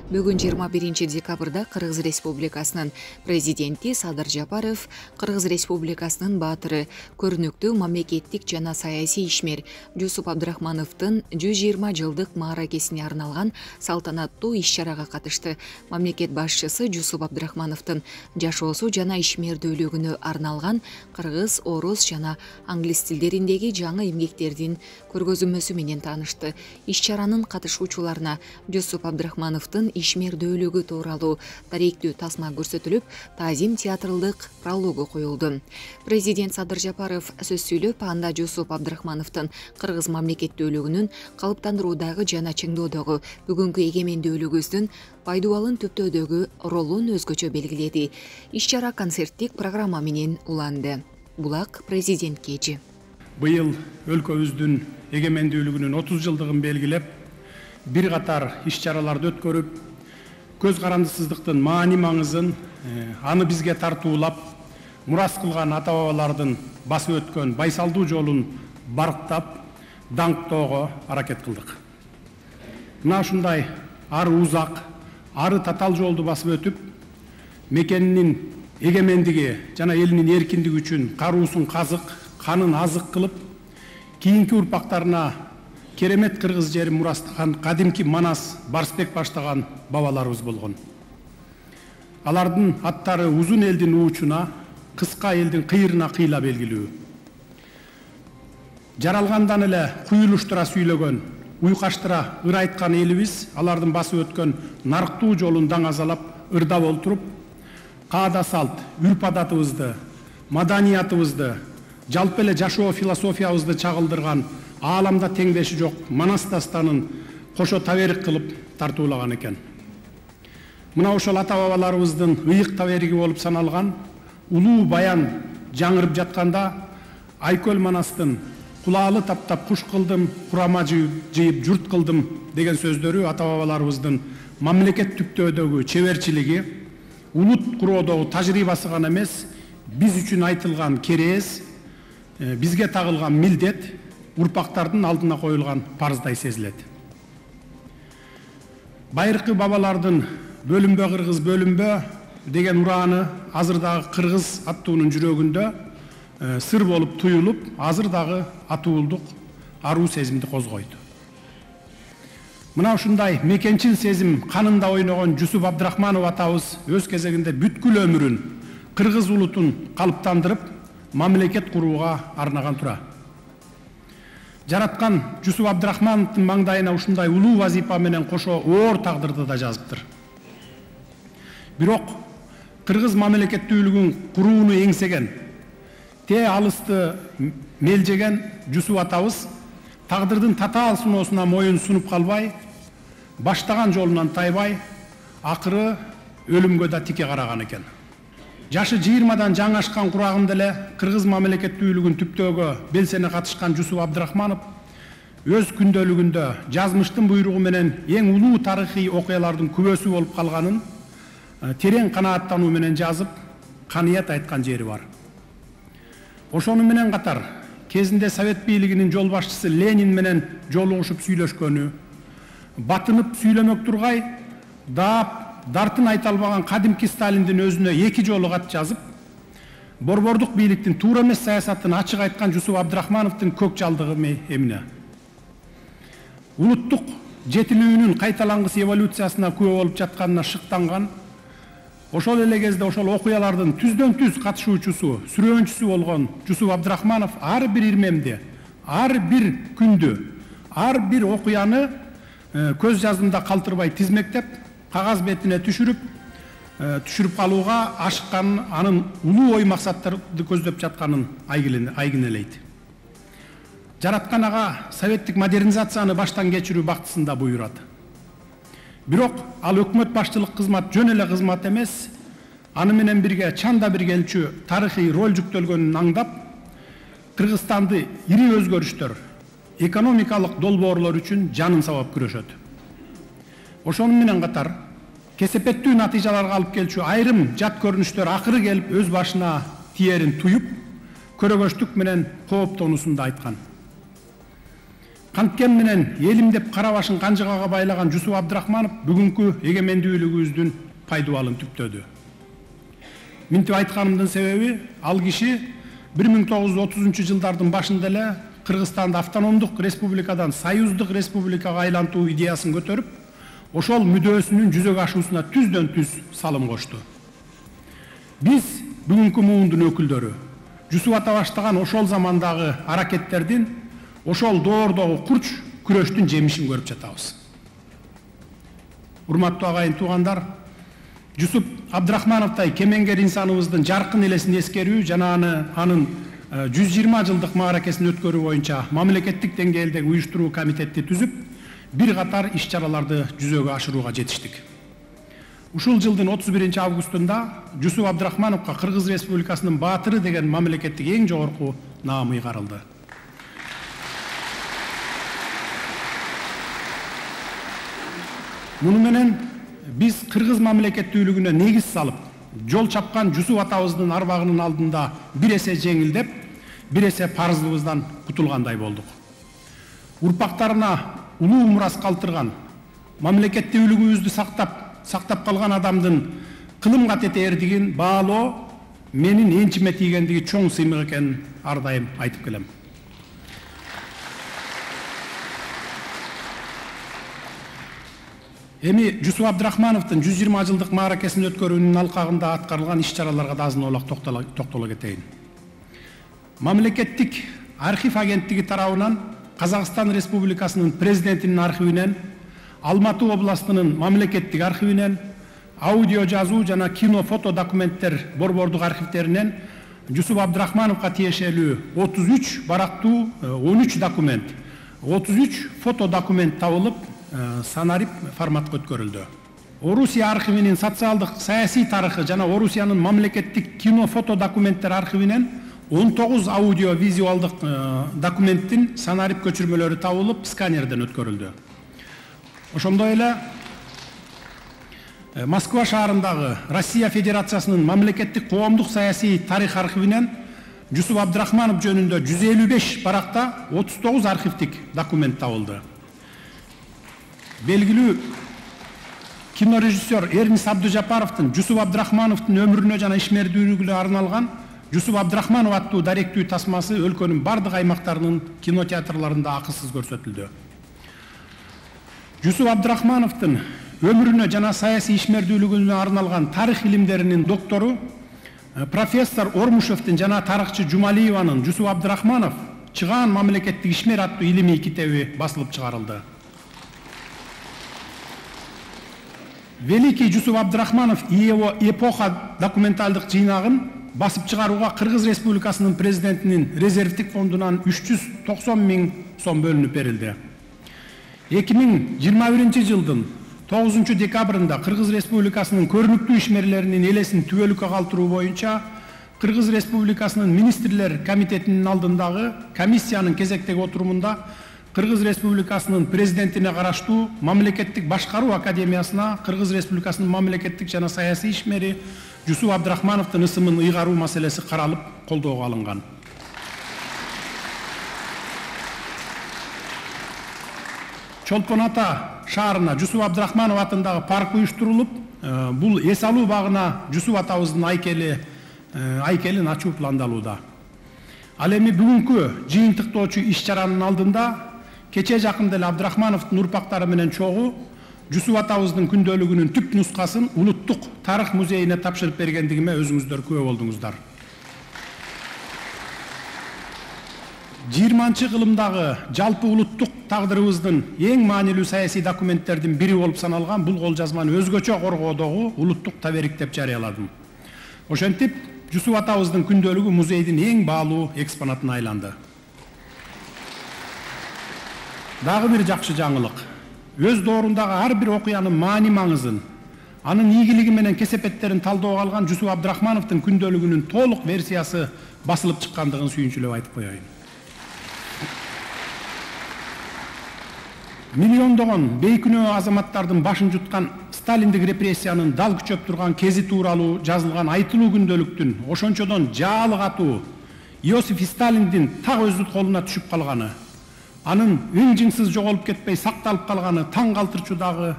Бүгін 21 декабрда Қырғыз Республикасының президенті Садыр Жапаров, Қырғыз Республикасының батыры, көрнөктүү мамлекеттик жана саясий ишмер Жусуп Абдрахмановдун 120 жылдык мааракесине арналган салтанаттуу иш-чарага катышты. Мамлекет башчысы Жусуп Абдрахмановдун жашоосу жана ишмердүүлүгүнө арналган кыргыз, орус жана англис тилдериндеги жаңы эмгектердин көргөзмөсү менен таанышты. Иш-чаранын катышуучуларына Жусуп Абдрахмановдун ишмердүүлүгү тууралуу тарихтүү тасма көрсөтүлүп, таазим театралдык прологу коюлду. Президент Садыр Жапаров сөз сүйлөп, анда Жусуп Абдрахмановдун кыргыз мамлекеттүүлүгүнүн калыптандыруудагы жана чыңдоодогу бүгүнкү эгемендүүлүгүбүздүн пайдубалын төптөөдөгү ролун өзгөчө белгиледи. Иш-чара концерттик программа менен уланды. Булак президент кечи. Быйыл өлкөбүздүн эгемендүүлүгүнүн 30 жылдыгын белгилеп, бир катар иш-чараларды өткөрүп, көз карандысыздыктын маани маңызын, аны бизге тартуулап, мурас кылган ата-бабалардын басып өткөн байсалдуу жолун барктап, даңктоого аракет кылдык. Мына ушундай ары узак, ары татал жолду басып өтүп, мекенинин эгемендиги жана элинин эркиндиги үчүн каруусун казык, канын азык кылып, кийинки урпактарына керемет кыргыз жерин мурастаган кадимки Манас, Барсбек баштаган бабаларыбыз болгон. Алардын аттары узун элдин уучуна, кыска элдин кыйырына кыйла белгилүү. Жаралгандан эле куюлуштура сүйлөгөн, уйкаштыра ыр айткан элибиз алардын басып өткөн нарыктуу жолун даңазалап, ырдап олтуруп, каада салт, үрп адатыбызды, маданиятыбызды, жалпы эле жашоо философиябызды чагылдырган ааламда теңдеши жок Манас дастанын кошо таберик кылып тартуулаган экен. Мына ошол ата-бабаларыбыздын ыйык табериги болуп саналган улуу баян жаңырып жатканда Айкөл Манастын кулаалы таптап куш кылдым, курама жыйып журт кылдым деген сөздөрү ата-бабаларыбыздын мамлекет түптөөдөгү чеберчилиги, улут куроодогу тажрыйбасы гана эмес, биз үчүн айтылган керез, бизге тагылган милдет, урпактардын алдына коюлган парыздай сезилет. Байыркы бабалардын бөлүнбө кыргыз бөлүнбө деген урааны азыр дагы кыргыз аттуунун жүрөгүндө сыр болуп туюлуп, азыр дагы атуулдук аруу сезимди козгойт. Мына ушундай мекенчил сезим канында ойногон Жусуп Абдрахманов атабыз өз кезегинде бүткүл өмүрүн кыргыз улутун калыптандырып, мамлекет курууга арнаган тура. Жараткан Жусуп Абдрахмановдун маңдайына ушундай улуу вазипа менен кошо оор тагдырды да жазыптыр. Бирок кыргыз мамлекеттүүлүгүн курууну эңсеген, те алысты мелжеген Жусуп атабыз тагдырдын татаал суноосуна моюн сунуп калбай, баштаган жолунан тайбай, акыры өлүмгө да тике караган экен. Жашы 20-дан жаңашкан курагында эле кыргыз мамлекеттүүлүгүн түптөөгө белсене катышкан Жусуп Абдрахманов өз күндөлүгүндө жазмыштын буйругу менен эң улуу тарыхый окуялардын күбөсү болуп калганын терең канааттануу менен жазып, каныят айткан жери бар. Ошону менен катар кезинде Совет бийлигинин жол башчысы Ленин менен жолугушуп сүйлөшкөнү, батынып сүйлөмөк тургай, дартын айта албаган кадимки Сталиндин өзүнө 2 жолу кат жазып, борбордук бийликтин туура эмес саясатын ачык айткан Жусуп Абдрахмановдун көк жалдыгы эмне. Улуттук жетилүүнүн кайталангыс эволюциясына күбө болуп жатканына шыктанган, ошол эле кезде ошол окуялардын түздөн түз катышуучусу, сүрөөнчүсү болгон Жусуп Абдрахманов ар бир ирмемди, ар бир күндү, ар бир окуяны көз жаздымда калтырбай тизмектеп, кагаз бетине түшүрүп калууга ашыкканын, анын улуу ой максаттарды көздөп жатканын айгинелейт. Жараткан ага советтик модернизацияны баштан кечирүү бактысында буйрат. Бирок ал өкмөт башчылык кызмат жөн эле кызмат эмес, аны менен бирге чанда биргелчү тарыхый роль жүктөлгөнүн аңдап, Кыргызстанды ири өзгөрүштөр, экономикалык долбоорлор үчүн жанын сабап күрөшөт. Ошону менен катар кесепеттүү натыйжаларга алып келчү айрым жат көрүнүштөр акыры келип өз башына тиерин туюп, көрөгөчтүк менен кооптонуусун да айткан. Канткен менен элим деп кара башын канжыгага байлаган Жусуп Абдрахманов бүгүнкү эгемендүүлүгүбүздүн пайдубалын түптөдү. Минтип айтканымдын себеби ал киши 1930-жылдардын башында эле Кыргызстанды автономдук республикадан союздук республикага айлантуу идеясын көтөрүп, ошол мүдөөсүнүн жүзөгө ашуусуна түздөн түз салым кошту. Биз бүгүнкү муундун өкүлдөрү Жусуп ата баштаган ошол замандагы аракеттердин, ошол доордогу курч күрөштүн жемишин көрүп жатабыз. Урматтуу агайын туугандар, Жусуп Абдрахмановтай кемеңгер инсаныбыздын жаркын элесин эскерүү жана анын 120 жылдык мааракесин өткөрүү боюнча мамлекеттик деңгээлдеги уюштуруу комитетти түзүп, бир катар иш-чараларды жүзөгө ашырууга жетиштик. Ушул жылдын 31 августунда Жусуп Абдрахмановго Кыргыз Республикасынын баатыры деген мамлекеттик эң жогорку наам ыйгарылды. Муну менен биз кыргыз мамлекеттүүлүгүнө негиз салып, жол чапкан Жусуп атабыздын арбагынын алдында бир эсе жеңилдеп, бир эсе парыздыбыздан кутулгандай болдук. Урпактарына улуу мурас калтырган, мамлекеттүүлүгүбүздү сактап калган адамдын кылым катети эрдигин баалоо менин энчиме тийгендиги чоң сыймык экенин ар дайым айтып келем. Эми Жусуп Абдрахмановдун 120 жылдык мааракесин өткөрүүнүн алкагында аткарылган иш-чараларга да азын оолак токтоло кетейин. Мамлекеттик архив агенттиги тарабынан Казакстан Республикасынын президентинин архивинен, Алматы областынын мамлекеттик архивинен, аудио жазуу жана кино фото документтер борбордук архивтеринен Жусуп Абдрахмановго тиешелүү 33 барактуу 13 документ, 33 фото документ табылып, санарип форматка өткөрүлдү. Орусия архивинин социалдык саясий тарыхы жана Орусиянын мамлекеттик кино фото документтер архивинен 19 аудио визуалдык документтин санарип көчүрмөлөрү табылып, сканерден өткөрүлдү. Ошондой эле Москва шаарындагы Россия Федерациясынын мамлекеттик коомдук саясий тарых архивинен Жусуп Абдрахманов жөнүндө 155 баракта 39 архивдик документ табылды. Белгилүү кинорежиссер Эрнис Абдужапаровдун Жусуп Абдрахмановдун өмүрүнө жана ишмердүүлүгүнө арналган Жусуп Абдрахманов аттуу даректүү тасмасы өлкөнүн бардык аймактарынын кинотеатрларында акысыз көрсөтүлдү. Жусуп Абдрахмановдун өмүрүнө жана саясий ишмердүүлүгүнө арналган тарых илимдеринин доктору профессор Ормушевдин жана тарыхчы Жумалиеванын Жусуп Абдрахманов чыгаан мамлекеттик ишмер аттуу илимий китеби басылып чыгарылды. Великий Жусуп Абдрахманов и его эпоха документалдык жыйнагын басып чыгарууга Кыргыз Республикасынын президентинин резервдик фондунан 390 000 сом бөлүнүп берилди. 2021 жылдын 9 декабрында Кыргыз Республикасынын көрүнүктүү ишмерлеринин элесин түбөлүккө калтыруу боюнча Кыргыз Республикасынын министрлер комитетинин алдындагы комиссиянын кезектеги отурумунда Кыргыз Республикасынын президентине караштуу мамлекеттик башкаруу академиясына Кыргыз Республикасынын мамлекеттик жана саясий ишмери Жусуп Абдрахмановдун ысымын ыйгаруу маселеси каралып, колдоого алынган. Чолпон ата шаарына Жусуп Абдрахманов атындагы парк уюштурулуп, бул эс алуу багына Жусуп атабыздын айкелин ачуу пландалууда. Ал эми бүгүнкү жыйынтыктоочу иш-чаранын алдында кече жакында эле Абдрахмановдун урпактары менен чогуу Жусуп атабыздын күндөлүгүнүн түп нускасын Улуттук тарых музейине тапшырып бергендигиме өзүңүздөр күбө болдуңуздар. 20 кылымдагы жалпы улуттук тагдырыбыздын эң маанилүү саясий документтердин бири болуп саналган бул кол жазманы өзгөчө коргоодогу улуттук таберик деп жарыяладым. Ошентип, Жусуп атабыздын күндөлүгү музейдин эң баалуу экспонатына айланды. Дагы бир жакшы жаңылык. Өз доорундагы ар бир окуянын маани маңызын, анын ийгилиги менен кесепеттерин талдоого алган Жусуп Абдрахмановдун күндөлүгүнүн толук версиясы басылып чыккандыгын сүйүнчүлөп айтып коеюн. Миллиондогон бейкүнөө азаматтардын башын жуткан сталиндик репрессиянын дал күчөп турган кези тууралуу жазылган айтылуу күндөлүктүн ошончодон жаалы катуу Иосиф Сталиндин так өз колуна түшүп калганы, анын ың-жыңсыз жоголуп кетпей сакталып калганы таң калтырчу дагы,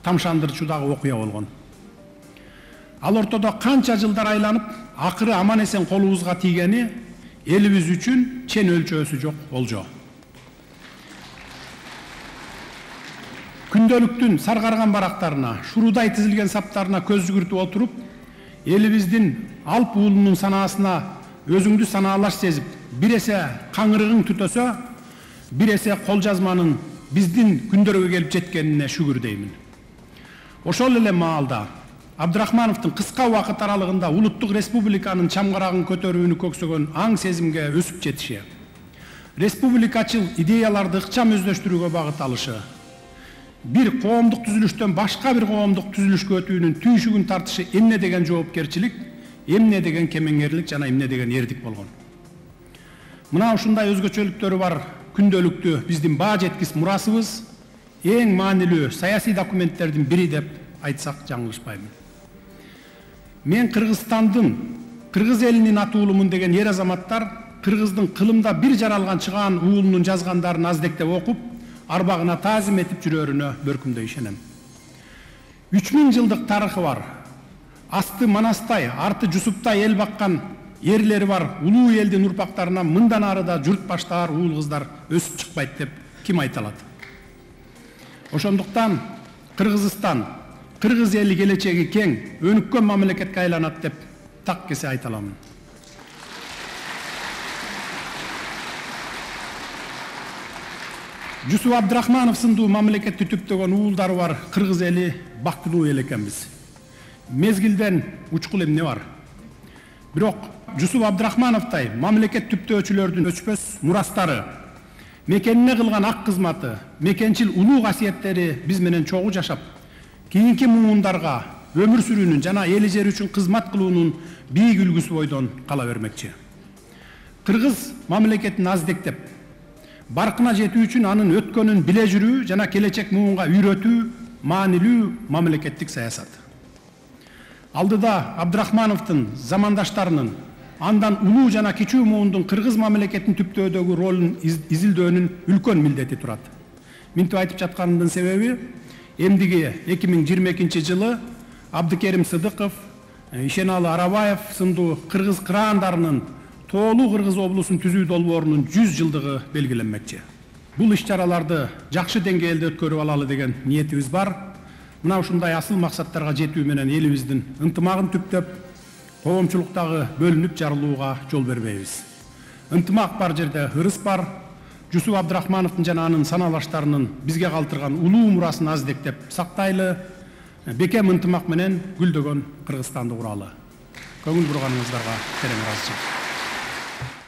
тамшандырчу дагы окуя болгон. Ал ортодо канча жылдар айланып, акыры аман эсен колубузга тийгени элибиз үчүн чен өлчөөсү жок олжо. Күндөлүктүн саргарган барактарына, шурудай тизилген саптарына көз жүгүртүп отуруп, элибиздин алп уулунун санаасына өзүңдү санаалаш сезип, бир эсе каңырыгың түтөсө, бир эсе кол жазманын биздин күндөргө келип жеткенине шүгүр деймин. Ошол эле маалда Абдрахмановдун кыска убакыт аралыгында улуттук республиканын чамгарагын көтөрүүнү көксөгөн аң сезимге өсүп жетиши, республикачыл идеяларды ыкчам өздөштүрүүгө багыт алышы, бир коомдук түзүлүштөн башка бир коомдук түзүлүшкө өтүүнүн түйшүгүн тартышы эмне деген жоопкерчилик, эмне деген кемеңгерлик жана эмне деген эрдик болгон. Мына ушундай өзгөчөлүктөрү бар күндөлүктү биздин баа жеткис мурасыбыз, эң маанилүү саясий документтердин бири деп айтсак жаңылышпаймын. Мен Кыргызстандын, Кыргыз элинин атуулумун деген ер азаматтар Кыргыздын кылымда бир жаралган чыгаан уулунун жазгандарын аздектеп окуп, арбагына таазим этип жүрөрүнө бөркүмдөй ишенем. 3000 жылдык тарыхы бар, асты манастай, арты жусуптай эл баккан ерлери бар улуу элдин урпактарынан мындан арыда журт баштаар уул кыздар өсүп чыкпайт деп ким айта алат? Ошондуктан Кыргызстан, Кыргыз эли келечеги кең, өнүккөн мамлекетке айланат деп так кесе айта аламын. Жусуп Абдрахманов сындуу мамлекетти түптөгөн уулдары бар Кыргыз эли бактылуу эл экенбиз. Мезгилден учкул эмне бар. Бирок Жусуп Абдрахмановтай мамлекет түптөөчүлөрдүн өчпөс мурастары, мекенине кылган ак кызматы, мекенчил улуу касиеттери биз менен чогуу жашап, кийинки муундарга өмүр сүрүүнүн жана эли жери үчүн кызмат кылуунун бийик үлгүсү бойдон кала бермекчи. Кыргыз мамлекетин аздектеп, баркына жетүү үчүн анын өткөнүн биле жүрүү жана келечек муунга үйрөтүү маанилүү мамлекеттик саясат. Алдыда Абдрахмановдун замандаштарынын, андан улуу жана кичүү муундун Кыргыз мамлекетин түптөөдөгү ролун изилдөөнүн үлкөн милдети турат. Минтип айтып жатканымдын себеби, эмдиги 2022 жылы Абдыкерим Сыдыков, Ишеналы Арабаев сындуу кыргыз кыраандарынын тоолуу Кыргыз облусун түзүү долбоорунун 100 жылдыгы белгиленмекчи. Бул иш-чараларды жакшы деңгээлде өткөрүп алалы деген ниетибиз бар. Мына ушундай асыл максаттарга жетүү менен элибиздин ынтымагын түптөп, коомчулуктагы бөлүнүп жарылууга жол бербейбиз. Ынтымак бар жерде ырыс бар. Жусуп Абдрахмановдун жана анын саналаштарынын бизге калтырган улуу мурасын аздектеп сактайлы, бекем ынтымак менен гүлдөгөн Кыргызстанды куралы. Көңүл бурганыңыздарга терең ыраазычылык.